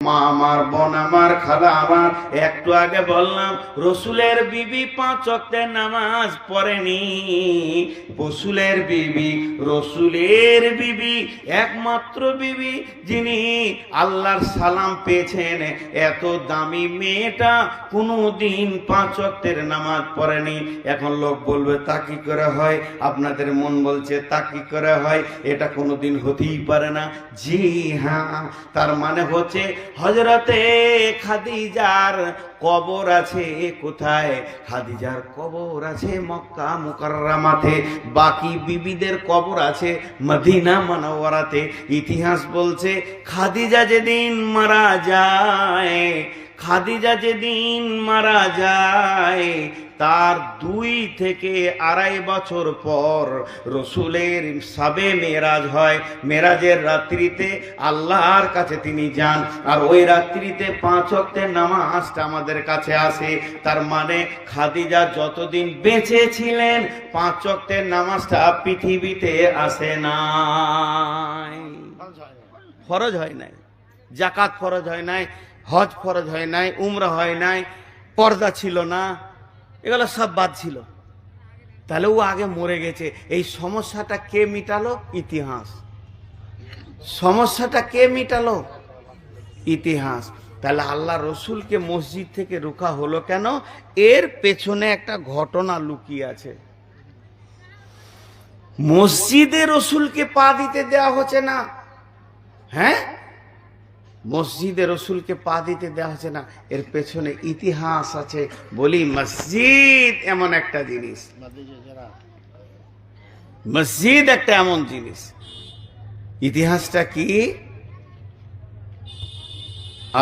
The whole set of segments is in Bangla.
মা আমার, বোন আমার, খালা আমার, একটু আগে বললাম রসুলের বিবি 5 ওয়াক্তের নামাজ পড়েনি। রসুলের বিবি একমাত্র বিবি যিনি আল্লাহর সালাম পেয়েছেন। এত দামি মেয়েটা কোনোদিন 5 ওয়াক্তের নামাজ পড়েনি। এখন লোক বলবে তা কি করে হয়? আপনাদের মন বলছে তা কি করে হয়? এটা কোনোদিন হতেই পারে না। জি হ্যাঁ, তার মানে হচ্ছে হযরতে খাদিজার কবর আছে কোথায়? খাদিজার কবর আছে মক্কা মুকাররমাতে, বাকি বিবিদের কবর আছে মদিনা মুনাওয়ারাতে। ইতিহাস বলছে খাদিজা যেদিন মারা যায় তার 2 থেকে 2.5 বছর পর রসুলের সাবে মেরাজ হয়। মেরাজের রাত্রিতে আল্লাহর কাছে তিনি যান, আর ওই রাত্রিতে 5 ওয়াক্তের নামাজটা আমাদের কাছে আসে। তার মানে খাদিজা যতদিন বেঁচে ছিলেন 5 ওয়াক্তের নামাজটা পৃথিবীতে আসে নাই, ফরজ হয় নাই। জাকাত ফরজ হয় নাই, হজ ফরজ হয় নাই, উমরা হয় নাই, পর্দা ছিল না, এগুলো সব বাদ ছিল। তাহলে ও আগে মরে গেছে। এই সমস্যাটা কে মিটালো? ইতিহাস। সমস্যাটা কে মিটালো? ইতিহাস। তাহলে আল্লাহ রসুলকে মসজিদ থেকে রোকা হলো কেন? এর পেছনে একটা ঘটনা লুকিয়ে আছে। মসজিদে রসুলকে পা দিতে দেওয়া হচ্ছে না। হ্যাঁ, মসজিদে রসুলকে পা দিতে দেওয়া হচ্ছে না, এর পেছনে ইতিহাস আছে। বলি মসজিদ এমন একটা জিনিস, মসজিদ একটা এমন জিনিস। ইতিহাসটা কি?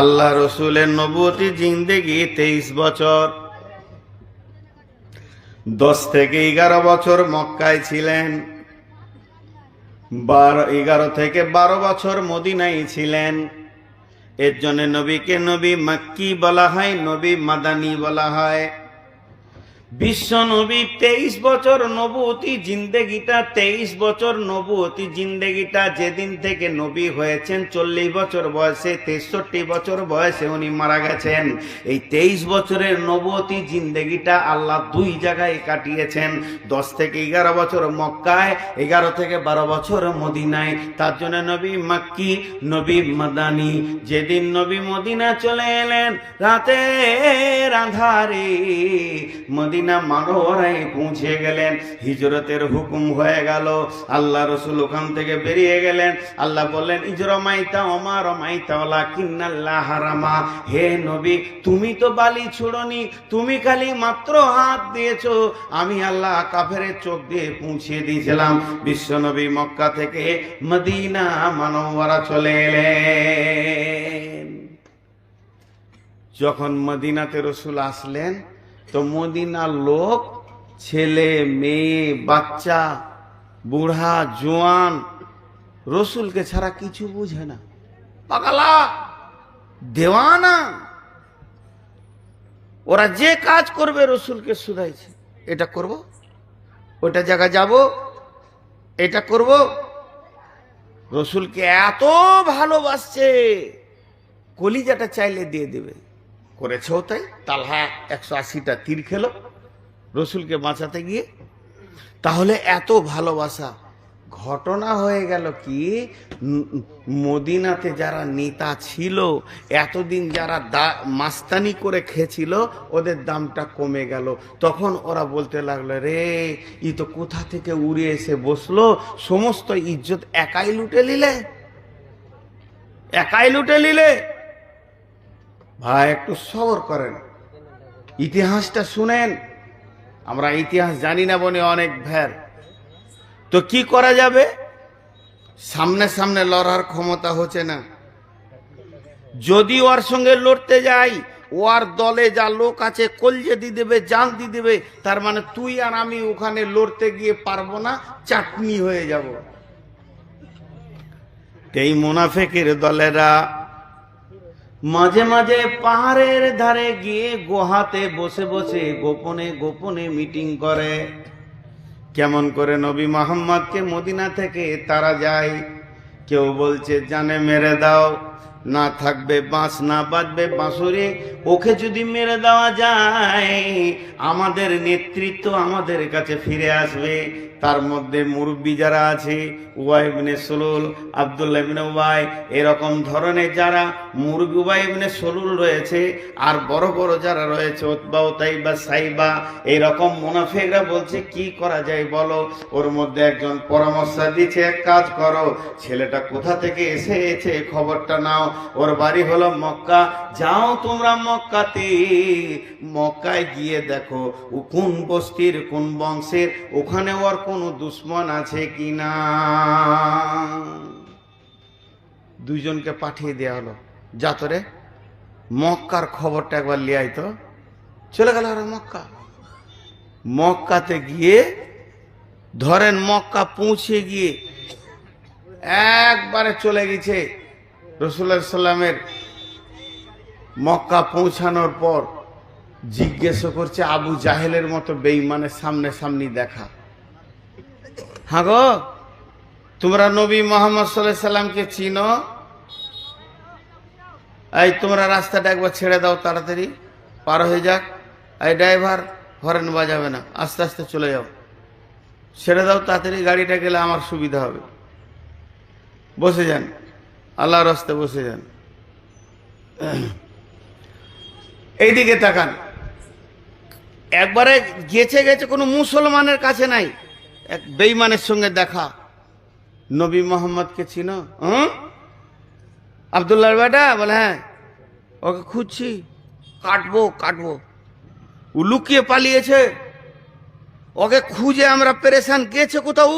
আল্লাহ রসুলের নবুয়তি জিন্দেগি 23 বছর। 10 থেকে 11 বছর মক্কায় ছিলেন, 11 থেকে 12 বছর মদিনায় ছিলেন। এর জন্য নবীকে নবী মক্কি বলা হয়, নবী মাদানী বলা হয়। বিশ্ব নবী 23 বছর নবুয়তি জিন্দেগিটা, 23 বছর নবুয়তি জিন্দেগিটা। যেদিন থেকে নবী হয়েছেন 40 বছর বয়সে, 63 বছর বয়সে উনি মারা গেছেন। এই 23 বছরের নবুয়তি জিন্দেগিটা আল্লাহ 2 জায়গায় কাটিয়েছেন। 10 থেকে 11 বছর মক্কায়, 11 থেকে 12 বছর মদিনায়। তার জন্য নবী মক্কি, নবী মাদানী। যেদিন নবী মদিনা চলে এলেন রাতের আঁধারে, মদিনা মানবরায় পৌঁছে গেলেন, হিজরতের হুকুম হয়ে গেল। আল্লাহ রসুল ওখান থেকে বেরিয়ে গেলেন। আল্লাহ বললেন ইজরমাইতা ওমা রমাইতা ওয়ালাকিন্নাল্লাহ হারামা। হে নবী, তুমি তো বালি ছুড়নি, তুমি খালি মাত্র হাত দিয়েছো, আমি আল্লাহ কাফেরের চোখ দিয়ে পৌঁছে দিয়েছিলাম। বিশ্ব নবী মক্কা থেকে মদিনা মুনাওয়ারা চলে এলেন। যখন মদিনাতে রসুল আসলেন তো মদিনার লোক, ছেলে মেয়ে বাচ্চা বুড়া জোয়ান, রসুলকে ছাড়া কিছু বুঝে না, পাগলা দেওয়ানা। ওরা যে কাজ করবে রসুলকে শুধাইছে, এটা করব, ওটা জায়গা যাব, এটা করব। রসুলকে এত ভালোবাসছে, কলিজাটা চাইলে দিয়ে দেবে। করেছেও তাই। তালহা 180টা তীর খেলো রসুলকে বাঁচাতে গিয়ে। তাহলে এত ভালোবাসা। ঘটনা হয়ে গেল কি, মদিনাতে যারা নেতা ছিল, এতদিন যারা মাস্তানি করে খেয়েছিল, ওদের দামটা কমে গেল। তখন ওরা বলতে লাগলো, রে ই তো কোথা থেকে উড়ে এসে বসলো, সমস্ত ইজ্জত একাই লুটে নিলে। ভাই একটু সবর করেন, ইতিহাসটা শুনেন। আমরা ইতিহাস জানি না বনে অনেক ভের। তো কি করা যাবে? সামনে লড়ার ক্ষমতা হচ্ছে না। যদি ওর সঙ্গে লড়তে যাই, ওর দলে যা লোক আছে কলজে দিয়ে দেবে, জান দিয়ে দেবে। তার মানে তুই আর আমি ওখানে লড়তে গিয়ে পারবো না, চাটনি হয়ে যাব। এই মুনাফিকের দলেরা মাঝে মাঝে পাহাড়ের ধারে গিয়ে গুহাতে বসে বসে গোপনে মিটিং করে। কেমন করে নবী মুহাম্মদকে মদিনা থেকে তারা যায়। কেউ বলছে জানে মেরে দাও, না থাকবে বাঁশ, না বাজবে বাঁশুরি, ওকে যদি মেরে দেওয়া যায় আমাদের নেতৃত্ব আমাদের কাছে ফিরে আসবে। তার মধ্যে মুরব্বী যারা আছে, উবাই ইবনে সলুল, আব্দুল্লাহ ইবনে উবাই, এরকম ধরনের যারা মুরব্বী, উবাই ইবনে সলুল রয়েছে, আর বড় বড় যারা রয়েছে উতবা, উতাইবা, সাইবা, এরকম মুনাফিকরা বলছে কি করা যায় বলো। ওর মধ্যে একজন পরামর্শ দিচ্ছে, এক কাজ করো, ছেলেটা কোথা থেকে এসেছে খবরটা নাও, ওর বাড়ি হলো মক্কা, যাও তোমরা মক্কাতে, মক্কায় গিয়ে দেখো ও কোন বস্তির কোন বংশের, ওখানে ওর কোনো দুশ্মন আছে কিনা। দুইজনকে পাঠিয়ে দেওয়া হলো, যা তোরে মক্কার খবরটা একবার লিয়াই তো। চলে গেল ওরা মক্কা। মক্কাতে গিয়ে ধরেন মক্কা পৌঁছে গিয়ে একবারে চলে গেছে রাসূলুল্লাহ সাল্লামের। মক্কা পৌঁছানোর পর জিজ্ঞেস করছে আবু জাহেলের মতো বেঈমানের সামনে সামনি দেখা, হ্যাঁ গো তোমরা নবী মুহাম্মদ সাল্লাল্লাহু আলাইহি সাল্লামকে চিনো? এই তোমরা রাস্তাটা একবার ছেড়ে দাও, তাড়াতাড়ি পার হয়ে যাক। এই ড্রাইভার হরেন বাজাবে না, আস্তে আস্তে চলে যাও, ছেড়ে দাও তাড়াতাড়ি, গাড়িটা গেলে আমার সুবিধা হবে। বসে যান, আল্লাহর রাস্তায় বসে যান। এইদিকে তাকান, একবারে গেছে গেছে কোনো মুসলমানের কাছে নাই, এক বেঈমানের সঙ্গে দেখা। নবী মোহাম্মদকে চিনো? আব্দুল্লাহর বেটা? বলে হ্যাঁ। ওকে খুঁজছি, কাটবো কাটবো। ও লুকিয়ে পালিয়েছে, ওকে খুঁজে আমরা পেরেশান, গেছে কোথাও।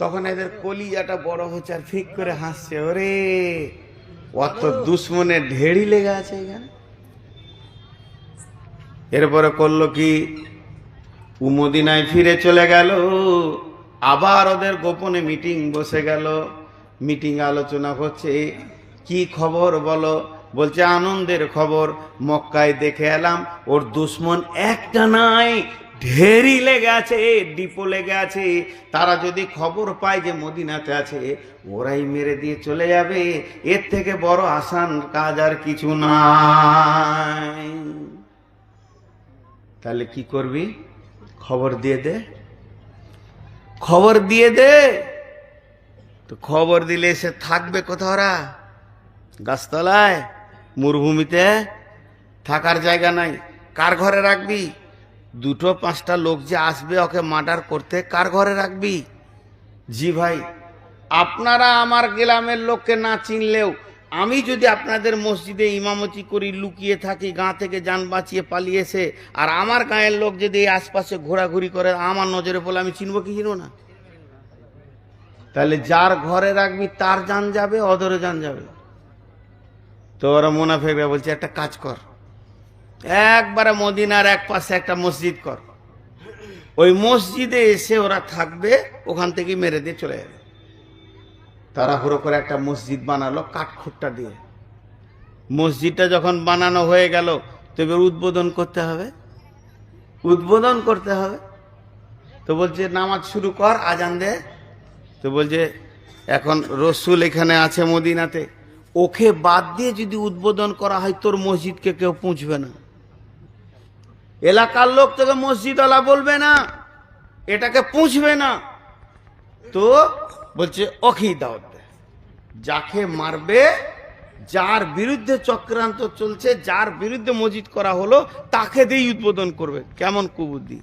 তখন এদের কলিজাটা বড় হচ্ছে আর ফিক করে হাসছে, ওরে অত দুশ্মনের ঢেড়ি লেগে আছে এখানে। এরপরে করলো কি, ও মদিনায় ফিরে চলে গেল। আবার ওদের গোপনে মিটিং বসে গেল। মিটিং আলোচনা হচ্ছে, কি খবর বলো? বলছে আনন্দের খবর, মক্কায় দেখে এলাম ওর দুশ্মন একটা নাই, ঢেরি লেগে আছে, ডিপো লেগে আছে। তারা যদি খবর পায় যে মদিনাতে আছে, ওরাই মেরে দিয়ে চলে যাবে। এর থেকে বড় আসান কাজ আর কিছু নাই। তাহলে কি করবি? খবর দিয়ে দে, খবর দিয়ে দে। তো খবর দিলে সে থাকবে কোথাও? ওরা গাছতলায়, মরুভূমিতে, থাকার জায়গা নাই। কার ঘরে রাখবি? দুটো পাঁচটা লোক যে আসবে ওকে মার্ডার করতে, কার ঘরে রাখবি? জি ভাই, আপনারা আমার গ্রামের লোককে না চিনলেও আমি যদি আপনাদের মসজিদে ইমামতি করি, লুকিয়ে থাকি, গাঁ থেকে যান বাঁচিয়ে পালিয়েছে, আর আমার গাঁয়ের লোক যদি এই আশপাশে ঘোরাঘুরি করে আমার নজরে বলে, আমি চিনবো কি চিনবো না? তাহলে যার ঘরে রাখবি তার জান যাবে, ওদেরও জান যাবে। তো ওরা মুনাফিকরা বলছে একটা কাজ কর, একবারে মদিনার এক পাশে একটা মসজিদ কর, ওই মসজিদে এসে ওরা থাকবে, ওখান থেকে মেরে দিয়ে চলে যাবে। তাড়াহুড়ো করে একটা মসজিদ বানালো কাঠখুট্টা দিয়ে। মসজিদটা যখন বানানো হয়ে গেল, তো এবার উদ্বোধন করতে হবে, উদ্বোধন করতে হবে। তো বলছে নামাজ শুরু কর, আজান দে। তো বলছে এখন রসুল এখানে আছে মদিনাতে, ওকে বাদ দিয়ে যদি উদ্বোধন করা হয় তোর মসজিদকে কেউ পুঁছবে না, এলাকার লোক তোকে মসজিদওয়ালা বলবে না, এটাকে পুঁছবে না। তো বলছে ওকেই দাওয়াত দে, যাকে মারবে, যার বিরুদ্ধে চক্রান্ত চলছে, যার বিরুদ্ধে মসজিদ করা হলো, তাকে দিয়ে উদ্বোধন করবে। কেমন কুবুদ্ধি!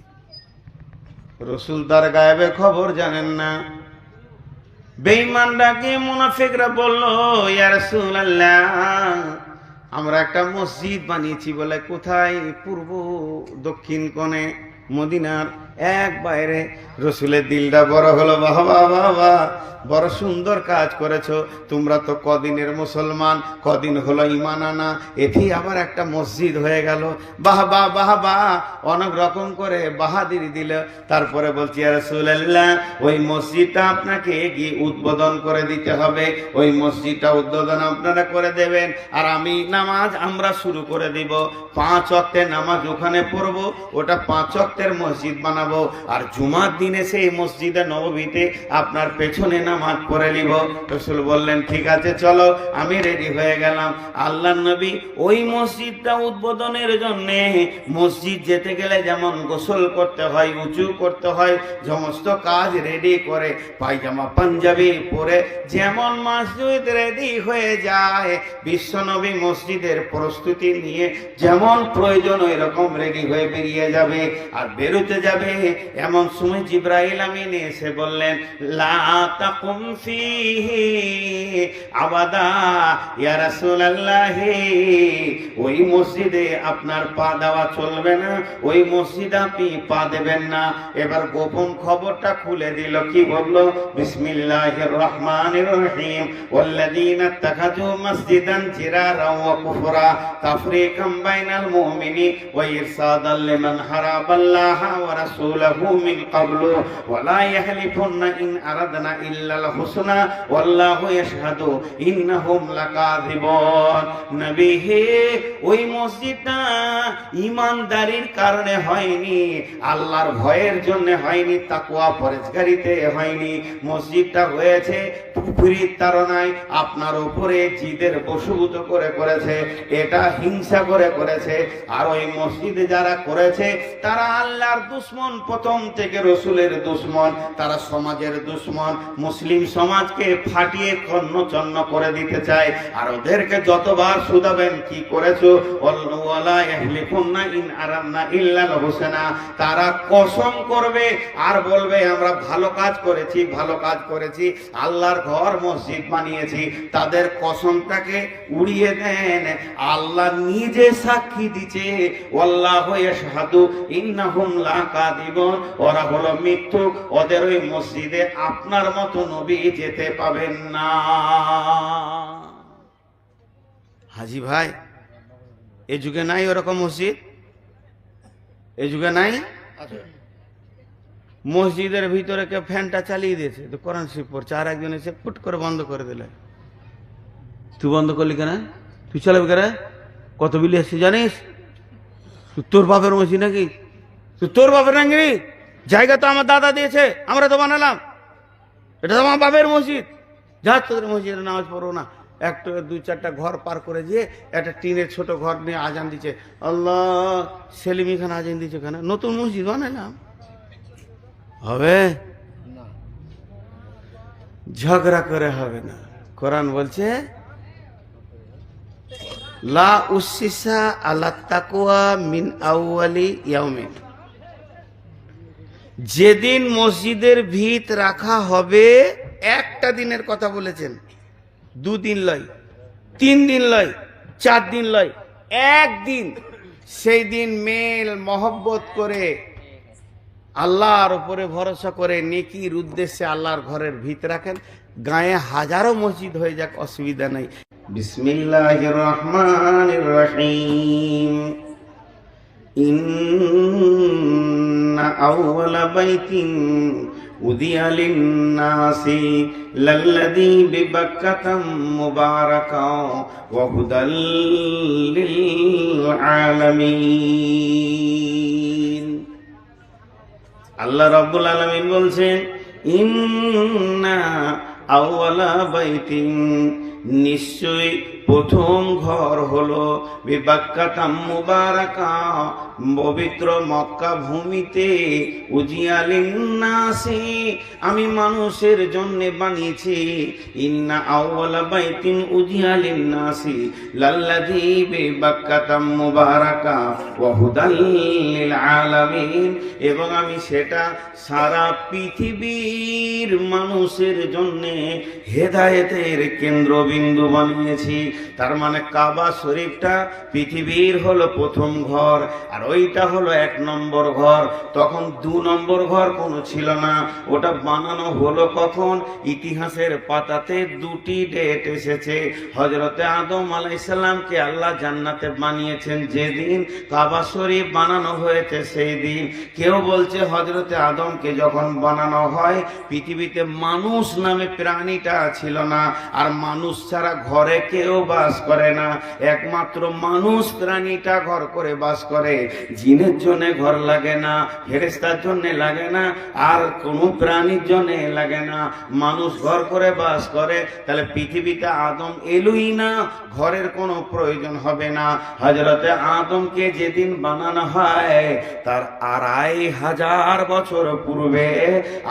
রসুল তার গায়েবে খবর জানেন না। বেঈমানরাকে মুনাফিকরা বলল, ইয়া রাসূলুল্লাহ, আমরা একটা মসজিদ বানিয়েছি। বলে কোথায়? পূর্ব দক্ষিণ কোণে মদিনার এক বাইরে। রসুলের দিলটা বড় হলো, বাবা বাবা বড় সুন্দর কাজ করেছো, তোমরা তো কদিনের মুসলমান, কদিন হলো ঈমান আনা, এটি আবার একটা মসজিদ হয়ে গেল। বাহবা বাহবা, অনেক রকম করে বাহাদিরি দিল। তারপরে বলছি ইয়া রাসূলুল্লাহ, ওই মসজিদটা আপনাকে গিয়ে উদ্বোধন করে দিতে হবে, ওই মসজিদটা উদ্বোধন আপনারা করে দেবেন, আর আমি নামাজ আমরা শুরু করে দিব। 5 ওয়াক্তের নামাজ ওখানে পড়বো, ওটা 5 ওয়াক্তের মসজিদ বানাবো। বানাবো, আর জুমার দিনে সেই মসজিদে নববীতে আপনার পেছনে নামাজ পড়ে নিব। রাসূল বললেন ঠিক আছে চলো, আমি রেডি হয়ে গেলাম। আল্লাহর নবী ওই মসজিদটা উদ্বোধনের জন্য মসজিদ যেতে গেলে যেমন গোসল করতে হয়, উঁচু করতে হয়, সমস্ত কাজ রেডি করে পায়জামা পাঞ্জাবি পরে যেমন মসজিদ রেডি হয়ে যায়, বিশ্বনবী মসজিদের প্রস্তুতি নিয়ে যেমন প্রয়োজন ওই রকম রেডি হয়ে বেরিয়ে যাবে। আর বেরোতে যাবে এমন সময় জিবরাইল আমিন এসে বললেন লা তাকুম ফিহি আবাদা ইয়া রাসূলুল্লাহ, ওই মসজিদে আপনার পা দেওয়া চলবে না, ওই মসজিদে আপনি পা দেবেন না। এবার গোপন খবরটা খুলে দিল, কি বললো? বিসমিল্লাহির রহমানির রহিম ওয়াল্লাযীনা ইত্তাখাযু মাসজিদান জিরারা ওয়া কুফরা তাফরীকাম বাইনাল মুমিনি ওয়া ইরসাদাল লিমান হারাবাল্লাহা ওয়া রাসূলাহু মিন ক্বাবলু ওয়া লা ইয়াহলিফুন্না ইন আরাদনা ইল্লাল হুসনা ওয়াল্লাহু ইয়াশহাদু ইন্নাহুম লাকাযিবুন। নবী হে, ওই মসজিদটা ঈমানদারির কারণে হয়নি, আল্লাহর ভয়ের জন্য হয়নি, তাকওয়া পরহেজগারিতে হয়নি। মসজিদটা হয়েছে পুকুরির তাড়নায় আপনার উপরে জিদের বশীভূত করে করেছে, এটা হিংসা করে করেছে। আর ওই মসজিদে যারা করেছে তারা আল্লাহর দুশমন, প্রথম থেকে রসুলের দুশমন, তারা সমাজের দুশমন, মুসলিম সমাজকে ফাটিয়ে কর্ণচন্ন করে দিতে চায়। আর ওদেরকে যতবার শুধাবেন কি করেছো, ওয়ালা ইয়াহলিফুন্না ইন আরাদনা ইল্লাল হুসনা, তারা কসম করবে আর বলবে আমরা ভালো কাজ করেছি, ভালো কাজ করেছি, আল্লাহর ঘর মসজিদ বানিয়েছি। তাদের কসমটাকে উড়িয়ে দেন, আল্লাহ নিজে সাক্ষী দিচ্ছে ওয়াল্লাহু ইয়াশহাদু ইন্নাহুম লাকাযিবুন, ওরা হলো মিথ্যুক, ওদের ওই মসজিদে আপনার মতো নবী যেতে পাবেন না। হাজি ভাই, এ যুগে নাই ওরকম মসজিদ, এ যুগে নাই। মসজিদের ভিতরে কেউ ফ্যানটা চালিয়ে দিয়েছে, তো কোরআন শরীফ পড়ছে, আর একজন এসে ফুট করে বন্ধ করে দিলে। তুই বন্ধ করলি কেন? তুই চালাবি কেন? কত বিলি আসছে জানিস? তুই তোর বাপের মসজিদ নাকি? তুই তোর বাপের নাকি? জায়গা তো আমার দাদা দিয়েছে, আমরা তো বানালাম, এটা তো আমার বাপের মসজিদ। যা তোদের মসজিদে নামাজ পড়ো না। একটা দুই চারটা ঘর পার করে দিয়ে একটা টিনের ছোট ঘর নিয়ে আজান দিচ্ছে, আল্লাহ সেলিমি খান আজান দিচ্ছে, কেন? নতুন মসজিদ বানালাম, হবে না, ঝগড়া করে হবে না। কোরআন বলছে লা উসিসা আলা তাকওয়া মিন আউয়ালি ইয়াউমিন, যেদিন মসজিদের ভিত রাখা হবে, একটা দিনের কথা বলেছেন, 2 দিন লয়, 3 দিন লয়, 4 দিন লয়, একদিন। সেই দিন মেল মহব্বত করে আল্লাহর উপরে ভরসা করে নেকির উদ্দেশ্যে আল্লাহর ঘরের ভিত রাখেন। গায়ে হাজারো মসজিদ হয়ে যাক, অসুবিধা নাই। বিসমিল্লাহির রহমানির রহিম ইন্না আউওয়ালা বাইতিন উদিয়া লিন্নাসি লাল্লাযী বিবাক্কাতা মুবারাকাও ওয়া হুদাল লিল আলামিন। আল্লাহ রাব্বুল আলামিন বলছেন ইন্না আউওয়ালা বাইতিন, নিশ্চয় প্রথম ঘর হলো বিবাক্কাতাম মুবারাকা, পবিত্র মক্কা ভূমিতে, উজিয়ালিন নাসি, আমি মানুষের জন্য বানিয়েছি। ইন্না আউওয়ালা বাইতিন উজিয়ালিন নাসি লাল্লাযী বিবাক্কাতাম মুবারাকা ওয়া হুদাল লিল আলামিন, এবং আমি সেটা সারা পৃথিবীর মানুষের জন্য হেদায়েতের কেন্দ্রবিন্দু বানিয়েছি। তার মানে কাবা শরীফটা পৃথিবীর হলো প্রথম ঘর, আর ওইটা হলো 1 নম্বর ঘর। তখন 2 নম্বর ঘর কোনো ছিল না। ওটা বানানো হলো কখন? ইতিহাসের পাতাতে 2টি ডেট এসেছে। হযরতে আদম আলাইহিস সালামকে আল্লাহ জান্নাতে বানিয়েছেন যেদিন, কাবা শরীফ বানানো হয়েছে সেই দিন। কেউ বলছে হযরতে আদমকে যখন বানানো হয় পৃথিবীতে মানুষ নামে প্রাণীটা ছিল না, আর মানুষ ছাড়া ঘরে কেউ বাস করে না, একমাত্র মানুষ প্রাণীটা ঘর করে বাস করে। জিনের জন্য ঘর লাগে না, ফেরেশতার জন্য লাগে না, আর কোনো প্রাণীর জন্য লাগে না, মানুষ ঘর করে বাস করে। তাহলে পৃথিবীতে আদম এলুই না, ঘরের কোনো প্রয়োজন হবে না। হযরতে আদমকে যেদিন বানানো হয় তার 2500 বছর পূর্বে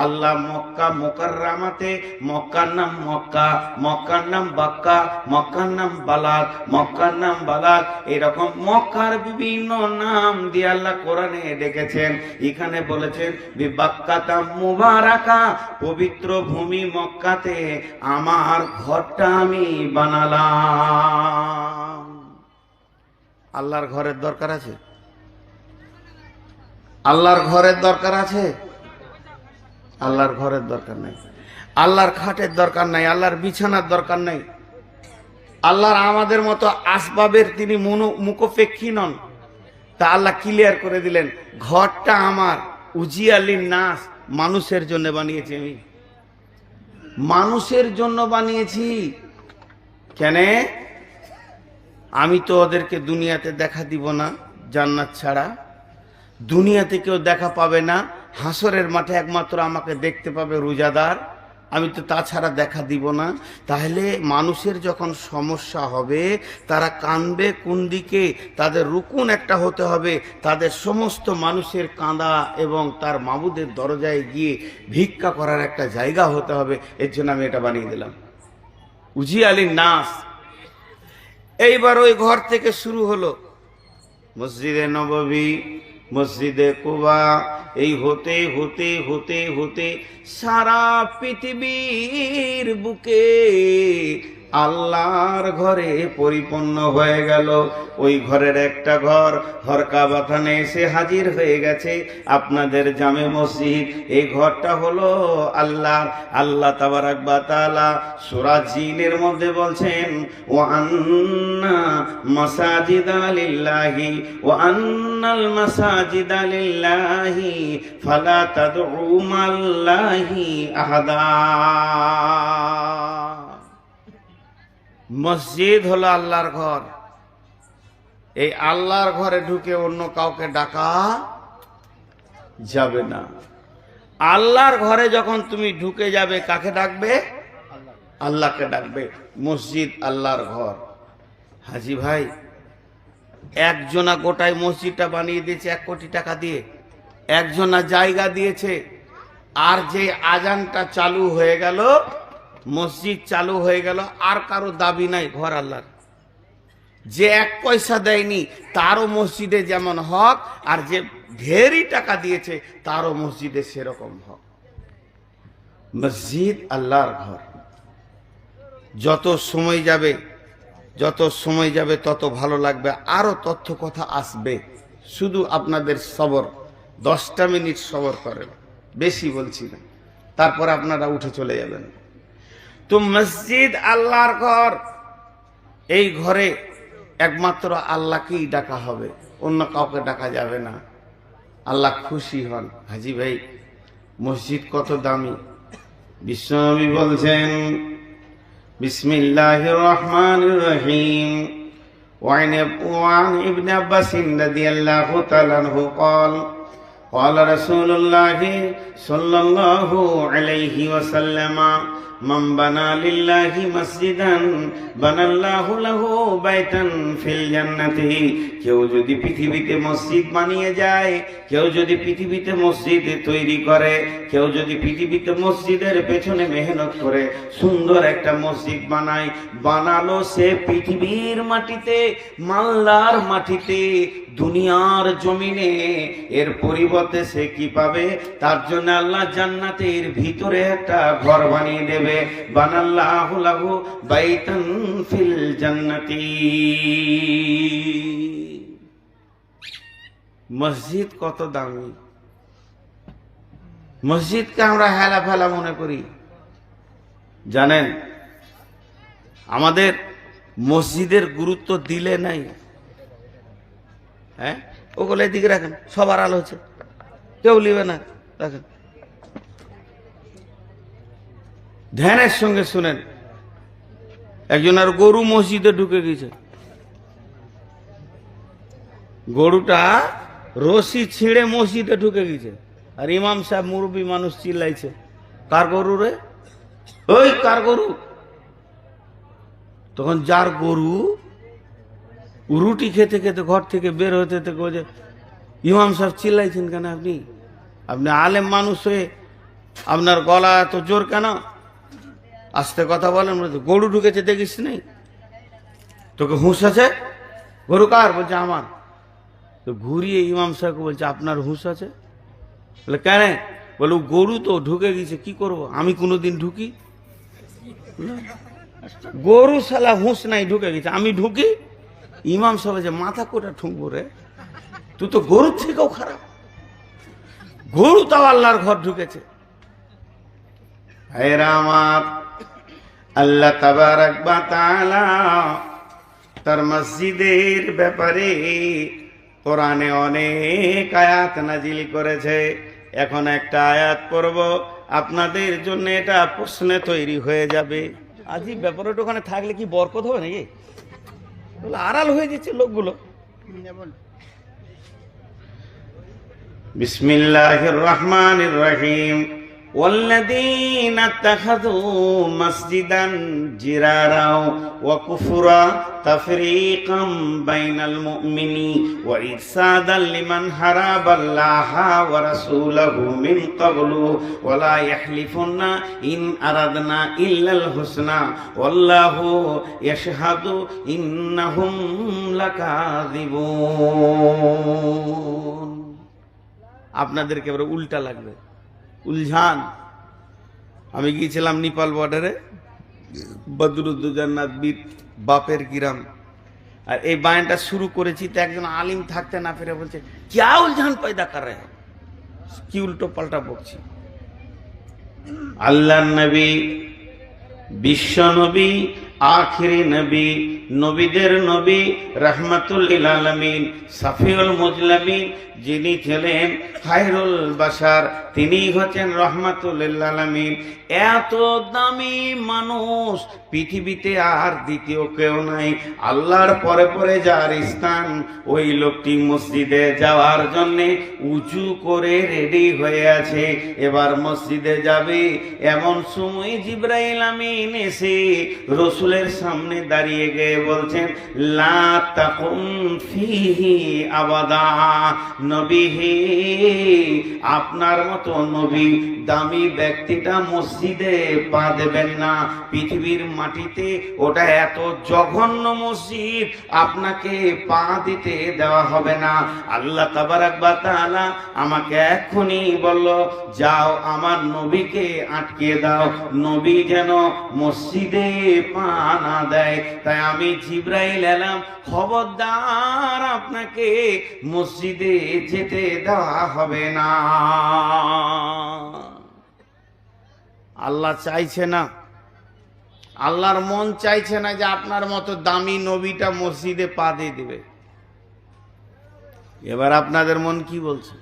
আল্লাহ মক্কা মুকাররমাতে, মক্কার নাম মক্কা, মক্কার নাম বাক্কা, মক্কার নাম বালাদ, মক্কার নাম বালাদ, এরকম মক্কার বিভিন্ন নাম দিয়ে আল্লাহ কোরআনে ডেকেছেন। এখানে বলেছেন বিবাক্কাতা মুবারাকা, পবিত্র ভূমি মক্কাতে আমার ঘরটা আমি বানালাম। আল্লাহর ঘরের দরকার আছে? আল্লাহর ঘরের দরকার আছে? আল্লাহর ঘরের দরকার নাই, আল্লাহর খাটের দরকার নাই, আল্লাহর বিছানার দরকার নাই। আল্লাহর আমাদের মতো আসবাবের তিনি মুখোপেক্ষী নন। তা আল্লাহ ক্লিয়ার করে দিলেন, ঘরটা আমার উজিয়ালিন নাস, মানুষের জন্য বানিয়েছি আমি, মানুষের জন্য বানিয়েছি। কেন? আমি তো ওদেরকে দুনিয়াতে দেখা দিব না জান্নাত ছাড়া, দুনিয়াতে কেউ দেখা পাবে না, হাসরের মাঠে একমাত্র আমাকে দেখতে পাবে রোজাদার, আমি তো তাছাড়া দেখা দিব না। তাহলে মানুষের যখন সমস্যা হবে তারা কাঁদবে কোন দিকে? তাদের রুকুন একটা হতে হবে, তাদের সমস্ত মানুষের কাঁদা এবং তার মাবুদের দরজায় গিয়ে ভিক্ষা করার একটা জায়গা হতে হবে। এর জন্য আমি এটা বানিয়ে দিলাম উজিয়ালিন নাস। এইবার ওই ঘর থেকে শুরু হলো মসজিদে নববী, মসজিদে কুবা, এই হতে হতে হতে হতে সারা পৃথিবীর বুকে আল্লাহর ঘরে পরিপূর্ণ হয়ে গেল। ওই ঘরের একটা ঘর হরকাবাথানে এসে হাজির হয়ে গেছে আপনাদের জামে মসজিদ। এই ঘরটা হলো আল্লাহ। আল্লাহ তাবারাক ওয়া তাআলা সূরা জিনের মধ্যে বলছেন, ওয়া আন্না মাসাজিদা লিল্লাহি ওয়া আন্নাল মাসাজিদা লিল্লাহি ফালা তাদউ মাল্লাহি আহাদা। মসজিদ হলো আল্লাহর ঘর। এই আল্লাহর ঘরে ঢুকে অন্য কাউকে ডাকা যাবে না। আল্লাহর ঘরে যখন তুমি ঢুকে যাবে কাকে ডাকবে? আল্লাহকে ডাকবে। মসজিদ আল্লাহর ঘর। হাজি ভাই, একজনা গোটায় মসজিদটা বানিয়ে দিয়েছে 1 কোটি টাকা দিয়ে, একজনা জায়গা দিয়েছে, আর যে আজানটা চালু হয়ে গেল, মসজিদ চালু হয়ে গেল, আর কারো দাবি নাই, ঘর আল্লাহর। যে 1 পয়সা দেয়নি তারও মসজিদে যেমন হক, আর যে ঢেরই টাকা দিয়েছে তারও মসজিদে সেরকম হক। মসজিদ আল্লাহর ঘর। যত সময় যাবে, যত সময় যাবে তত ভালো লাগবে, আরো তথ্য কথা আসবে। শুধু আপনাদের সবর, 10টা মিনিট সবর করেন, বেশি বলছি না, তারপর আপনারা উঠে চলে যাবেন। তো মসজিদ আল্লাহর ঘর। এই ঘরে একমাত্র আল্লাহকেই ডাকা হবে, অন্য কাউকে ডাকা যাবে না। আল্লাহ খুশি হন। হাজি ভাই, মসজিদ কত দামি। বিশ্বনবী বলছেন, বিসমিল্লাহির রহমানির রহিম, وعن ابن عباس رضي الله تعالى عنه قال قال رسول الله صلى الله عليه وسلم من بنى لله مسجدا بنى الله له بيتا في الجنة। কেউ যদি পৃথিবীতে মসজিদ বানিয়ে যায়, কেউ যদি পৃথিবীতে মসজিদ তৈরি করে, কেউ যদি পৃথিবীতে মসজিদের পেছনে মেহনত করে সুন্দর একটা মসজিদ বানায়, বানালো সে পৃথিবীর মাটিতে, মাল্লার মাটিতে, দুনিয়ার জমিনে, এর পরিবর্তে সে কি পাবে? তার জন্য আল্লাহ জান্নাতের ভিতরে একটা ঘর বানিয়ে দেবে। বানাল্লাহু লাহু বাইতান ফিল জান্নাতি। মসজিদ কত দামি। মসজিদকে আমরা হেলা ফেলা মনে করি। জানেন, আমাদের মসজিদের গুরুত্ব দিলে নাই। হ্যাঁ, ওগুলো এদিকে রাখেন, সবার আলো হচ্ছে, কেউ লিবে না, রাখেন। ধ্যানের সঙ্গে শুনেন, একজন আর গরু মসজিদে ঢুকে গেছে, গরুটা রশি ছিঁড়ে মসজিদে ঢুকে গেছে, আর ইমাম সাহেব মুরব্বী মানুষ চিল্লাইছে, কার গরু রে, ওই কার গরু? তখন যার গরু রুটি খেতে খেতে ঘর থেকে বের হতে থেকে যে ইমাম সাহেব চিল্লাইছেন কেন? আপনি আপনি আলেম মানুষ হয়ে আপনার গলা এত জোর কেন? আস্তে কথা বলেন। গরু ঢুকেছে দেখিস নেই? তোকে হুঁশ আছে? গরু কার? বলছে আমার। তো ঘুরিয়ে ইমাম সাহেবকে বলছে আপনার হুঁশ আছে? বলে কেন? বলে গরু তো ঢুকে গেছে, কি করব? আমি কোনোদিন ঢুকি? গরু শালা হুঁশ নাই, ঢুকে গেছে, আমি ঢুকি? ইমাম সাহেব যে মাথা কোটা ঠুকবো রে, তুই তো গরুর থেকেও খারাপ। গরু তাও আল্লাহর ঘর ঢুকেছে। ভাইরা আমার, আল্লাহ তাবারাক ওয়া তাআলা তার মসজিদের ব্যাপারে কোরআনে অনেক আয়াত নাজিল করেছে। এখন একটা আয়াত পড়ব, আপনাদের জন্য এটা প্রশ্নে তৈরি হয়ে যাবে। আজই ব্যাপারটা ওখানে থাকলে কি বরকত হবে নাকি? আড়াল হয়ে যাচ্ছে লোকগুলো। বিসমিল্লাহির রহমানির রহিম। والذين اتخذوا مسجدا جرارا وكفرا تفريقا بين المؤمنين وإرصادا لمن حارب الله ورسوله من قبل ولا يحلفن إن أردنا إلا الحسنى والله يشهد إنهم لكاذبون। আপনাদেরকে এবারে উল্টা লাগবে, উলঝান। আমি গিয়েছিলাম নেপাল বর্ডারে, বদরুদ্দোজান্নাত বীর বাপের গ্রাম, আর এই বায়ানটা শুরু করেছি তো একজন আলিম থাকতে না পেরে বলছে ক্যা উলঝান পয়দা কর রহে, কি উল্টো পাল্টা বকছি। আল্লাহর নবী, বিশ্ব নবী, আখিরি নবী, নবীদের নবী, রাহমাতুল লিল আলামিন, সাফিউল মুজলামিন, যিনি ছিলেন খায়রুল বাশার, তিনি হচ্ছেন রহমাতুল লিল আলামিন। এত দামি মানুষ পৃথিবীতে আর দ্বিতীয় কেউ নাই। আল্লাহর পরে পরে যার স্থান, ওই লোকটি মসজিদে যাওয়ার জন্যে উঁচু করে রেডি হয়ে আছে, এবার মসজিদে যাবে। এমন সময় জিবরাইল আমিন এসে রসুলের সামনে দাঁড়িয়ে গিয়ে বলছেন লা তাকুম ফিহি আবাদা, নবী হে, আপনার মতো নবী দামি ব্যক্তিটা মসজিদে পা দেবেন না। পৃথিবীর মাটিতে ওটা এত জঘন্য মসজিদ, আপনাকে পা দিতে দেওয়া হবে না। আল্লাহ তাবারাক ওয়া তাআলা আমাকে এখনই বলল যাও আমার নবীকে আটকে দাও, নবী যেন মসজিদে পা না দেয়। তাই আমি জিবরাইল এলাম, খবরদার আপনাকে মসজিদে যেতে দেওয়া হবে না। আল্লাহ চাইছে না, আল্লাহর মন চাইছে না যে আপনার মতো দামি নবীটা মসজিদে পা দিয়ে দেবে। এবার আপনাদের মন কি বলছে?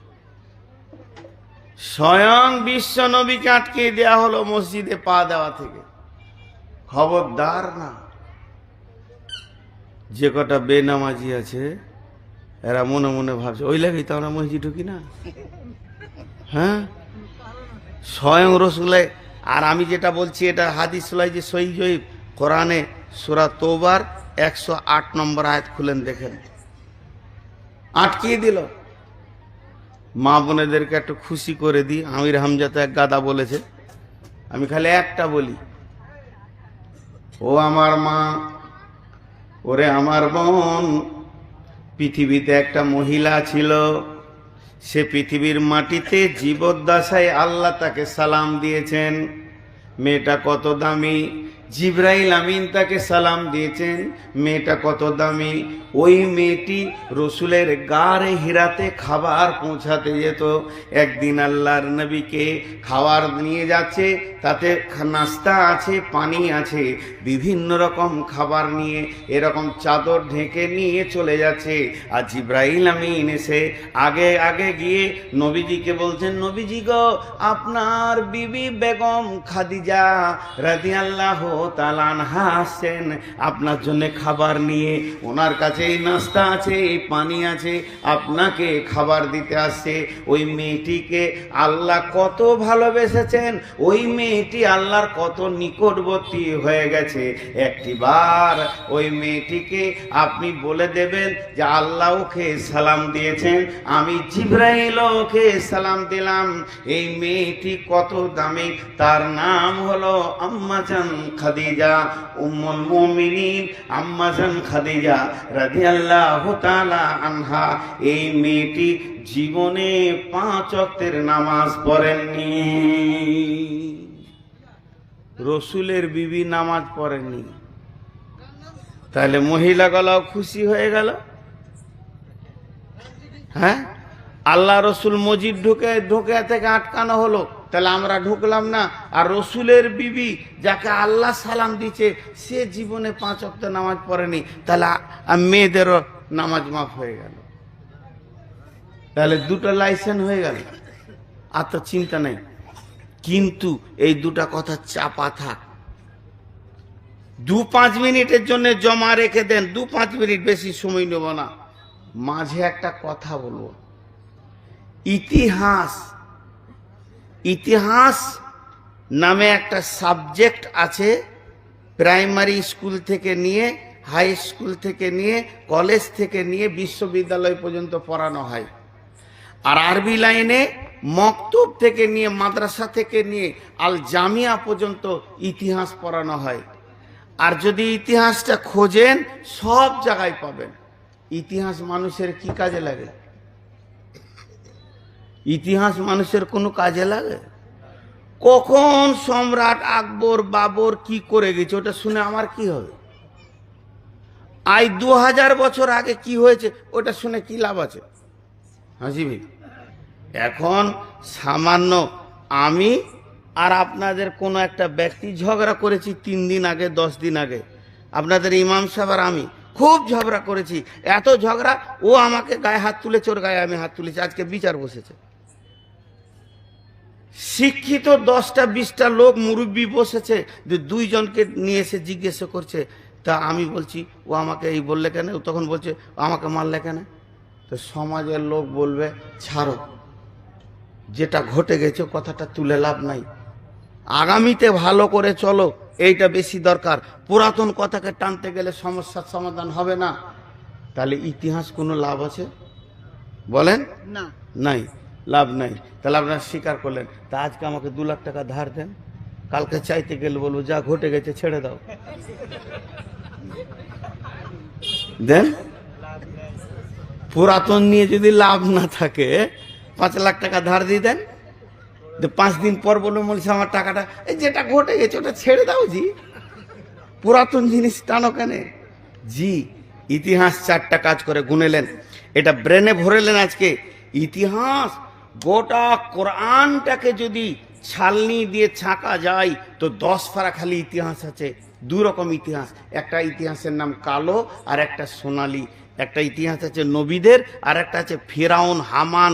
স্বয়ং বিশ্ব নবীকে আটকে দেওয়া হলো মসজিদে পা দেওয়া থেকে। খবরদার না। যে কটা বেনামাজি আছে এরা মনে মনে ভাবছে ওই লাগেই তো আমরা মসজিদ ঢুকি না। হ্যাঁ, স্বয়ং রসুলাই। আর আমি যেটা বলছি এটা হাদিস সুলাই যে সহিহ জয়ীফ, কোরআনে সূরা তওবার 108 নম্বর আয়াত খুলেন দেখেন, আটকিয়ে দিল। মা বোনেদেরকে একটু খুশি করে দিই। আমির হামজা তো এক গাদা বলেছে, আমি খালি একটা বলি, ও আমার মা, ওরে আমার বোন, পৃথিবীতে একটা মহিলা ছিল, সে পৃথিবীর মাটিতে জীবদ্দশায় আল্লাহ তাকে সালাম দিয়েছেন। মেয়েটা কত দামি, জিবরাইল আমিন তাকে সালাম দিয়েছেন। মেয়েটা কত দামি, ওই মেয়েটি রসুলের গারে হিরাতে খাবার পৌঁছাতে যেত। একদিন আল্লাহর নবীকে খাবার নিয়ে যাচ্ছে, তাতে নাস্তা আছে, পানি আছে, বিভিন্ন রকম খাবার নিয়ে এরকম চাদর ঢেকে নিয়ে চলে যাচ্ছে। আর জিবরাইল আমিন এসে আগে আগে গিয়ে নবীজিকে বলছেন, নবীজি গো, আপনার বিবি বেগম খাদিজা রাদিয়াল্লাহু তাআলা আনহা আসছেন আপনার জন্য খাবার নিয়ে, ওনার কাছে এই নাস্তা আছে, এই পানি আছে, আপনাকে খাবার দিতে আসছে। ওই মেয়েটিকে আল্লাহ কত ভালোবেসেছেন, ওই মেয়েটি আল্লাহর কত নিকটবর্তী হয়ে গেছে। একটিবার ওই মেয়েটিকে আপনি বলে দেবেন যে আল্লাহ ওকে সালাম দিয়েছেন, আমি জিবরাইল ওকে সালাম দিলাম। এই মেয়েটি কত দামি, তার নাম হলো আম্মাজান খাদিজা, উম্মুল মুমিনিন আম্মাজান খাদিজা রাদিয়াল্লাহু তাআলা আনহা। এই মেয়েটি জীবনে 5 ওয়াক্তের নামাজ পড়েননি। রসুলের বিবি নামাজ পড়েননি, তাহলে মহিলাগুলাও খুশি হয়ে গেল। হ্যাঁ, আল্লাহ রসুল মসজিদ ঢুকে থেকে আটকানো হলো, তাহলে আমরা ঢুকলাম না। আর রসুলের বিবি যাকে আল্লাহ সালাম দিচ্ছে সে জীবনে 5 ওয়াক্ত নামাজ পড়েনি, তাহলে মেয়েদেরও নামাজ মাফ হয়ে গেল। তাহলে দুটো লাইসেন্স হয়ে গেল, আর তো চিন্তা নেই। কিন্তু এই দুটা কথা চাপা থাক, 2-5 মিনিটের জন্য জমা রেখে দেন, 2-5 মিনিট, বেশি সময় নেব না। মাঝে একটা কথা বলবো, ইতিহাস। ইতিহাস নামে একটা সাবজেক্ট আছে, প্রাইমারি স্কুল থেকে নিয়ে, হাই স্কুল থেকে নিয়ে, কলেজ থেকে নিয়ে বিশ্ববিদ্যালয় পর্যন্ত পড়ানো হয়। আর আরবি লাইনে মক্তব থেকে নিয়ে, মাদ্রাসা থেকে নিয়ে আল জামিয়া পর্যন্ত ইতিহাস পড়ানো হয়। আর যদি ইতিহাসটা খোঁজেন সব জায়গায় পাবেন। ইতিহাস মানুষের কি কাজে লাগে? ইতিহাস মানুষের কোনো কাজে লাগে? কখন সম্রাট আকবর বাবর কি করে গেছে ওটা শুনে আমার কি হবে? আজ 2000 বছর আগে কি হয়েছে ওটা শুনে কি লাভ আছে? হাসিবি। এখন সামান্য আমি আর আপনাদের কোনো একটা ব্যক্তি ঝগড়া করেছি 3 দিন আগে, 10 দিন আগে, আপনাদের ইমাম সাহেব আর আমি খুব ঝগড়া করেছি। এত ঝগড়া, ও আমাকে গায়ে হাত তুলেছে, ওর গায়ে আমি হাত তুলেছি, আজকে বিচার বসেছে। শিক্ষিত 10টা-20টা লোক মুরব্বী বসেছে, যে 2 জনকে নিয়ে এসে জিজ্ঞেস করছে, তা আমি বলছি ও আমাকে এই বললে কেন, ও তখন বলছে আমাকে মারলে কেন। তো সমাজের লোক বলবে ছাড়ো, যেটা ঘটে গেছে কথাটা তুলে লাভ নাই, আগামীতে ভালো করে চলো, এইটা বেশি দরকার। পুরাতন কথাকে টানতে গেলে সমস্যার সমাধান হবে না। তাহলে ইতিহাস কোনো লাভ আছে বলেন? না, নাই, লাভ নাই। তাহলে আপনারা স্বীকার করলেন। তা আজকে আমাকে 2 লাখ টাকা ধার দেন, কালকে চাইতে গেলে বলবো যা ঘটে গেছে ছেড়ে দাও, দেন। পুরাতন নিয়ে যদি লাভ না থাকে 5 লাখ টাকা ধার দিয়ে দেন, 5 দিন পর বলবো বলছে আমার টাকাটা, এই যেটা ঘটে গেছে ওটা ছেড়ে দাও জি, পুরাতন জিনিস টানো কেন জি। ইতিহাস 4টা কাজ করে গুনেলেন, এটা ব্রেনে ভরেলেন আজকে। ইতিহাস গোটা কোরআনটাকে যদি ছালনি দিয়ে ছাঁকা যায় তো 10 পারা খালি ইতিহাস আছে। 2 রকম ইতিহাস, একটা ইতিহাসের নাম কালো আর একটা সোনালী। একটা ইতিহাস আছে নবীদের, আর একটা আছে ফিরাউন হামান